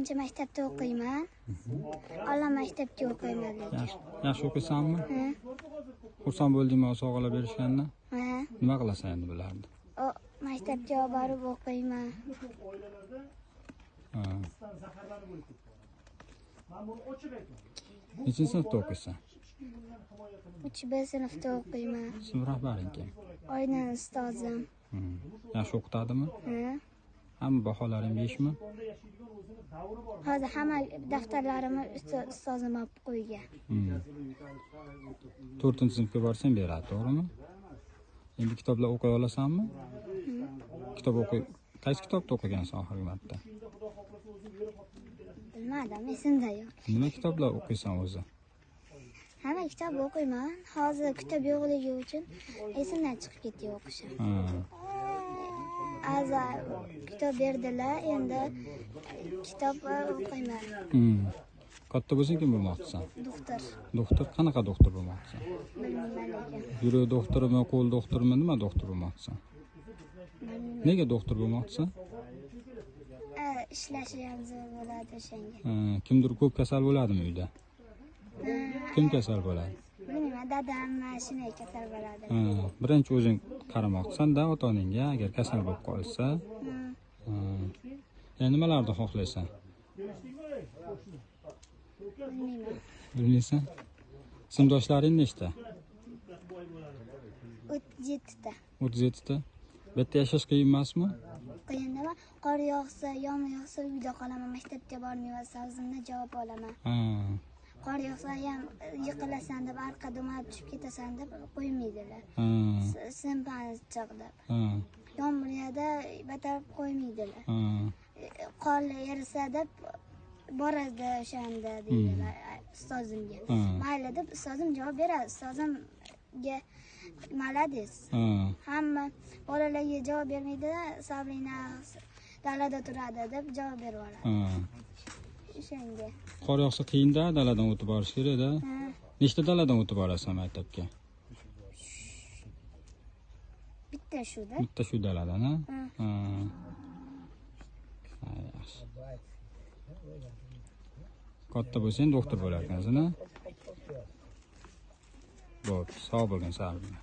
3 maktabda o'qiyman. Ola maktabga o'qiyman lekin. Yaxshi o'qiysanmi? Ha. Xursand bo'ldingmi sovg'alar berishgandan? Ha. Nima qilasan endi bularni? Maktabga borib o'qiyman. Nechinchi sinfda o'qiysan? 3B sinfda o'qiyman. Sinf rahbaring kim? Oynan ustozim. Yaxshi o'qitadimi? Ha. Hamma baholaring 5 mi? Hozir hamma daftarlarimni ustozim olib qo'ygan. 4-sinfga borsang beradi, to'g'rimi? Endi kitoblar o'qiy olasanmi? Kitob qaysi kitobda o'qigansan oxirgi marta? Bilmadim, esimda yo'q. Nima kitoblar o'qiysan o'zi? Hamma kitob o'qiyman. Hozir kitob yo'qligi uchun esimdan chiqib ketdi o'qishim. Azar kitob berdilar, endi kitob o'qiyman. Katta bo'lsang kim bo'lmoqchisan? Doktor. Doktor, qanaqa doktor bo'lmoqchisan? Bilmayman lekin. Yurak doktorimi, qo'l doktorimi, nima doktor bo'lmoqchisan? Nega doktor bo'lmoqchisan? Ishlashi ham zo'r bo'ladi o'shanga. Kimdir ko'p kasal bo'ladimi uyda? Kim kasal bo'ladi? Bilmayman, dadam shunday kasal bo'ladi. Birinchi o'zing qaramoqchisan-da ota-onangga agar kasal bo'lib qolsa. Nimalarni xohlaysan? Bilmayman. Bilmaysan? Sinfdoshlaring nechta? 37 ta. 37 ta. Bu yerda yashash qiyin emasmi? Qiyindami? Qor yog'sa, yomg'ir yog'sa uyda qolaman, maktabga bormayman, o'zimdan javob olaman. Qor yog'sa ham yiqilasan deb, orqaga o'mab tushib ketasan deb qo'ymaydilar. Sinfani chiq deb. Yomg'ir yog'da batarib qo'ymaydilar. Qorlar erisa deb boradi o'shanda deydilar ustozimga. Mayli deb ustozim javob beradi. Ustozimga malades. Hamma bolalarga javob bermaydi-da, Sabrina dalada turadi deb javob berib oladi. O'shanga. Qor yog'sa qiyin-da, daladan o'tib borish kerak-da. Nechta daladan o'tib borasan maktabga? Bitta shu-da. Bitta shu daladan, ha? Yaxshi. Katta bo'lsang doktor bo'larkansan, ha? Bo'p, sog' bo'lgin, Sabrina.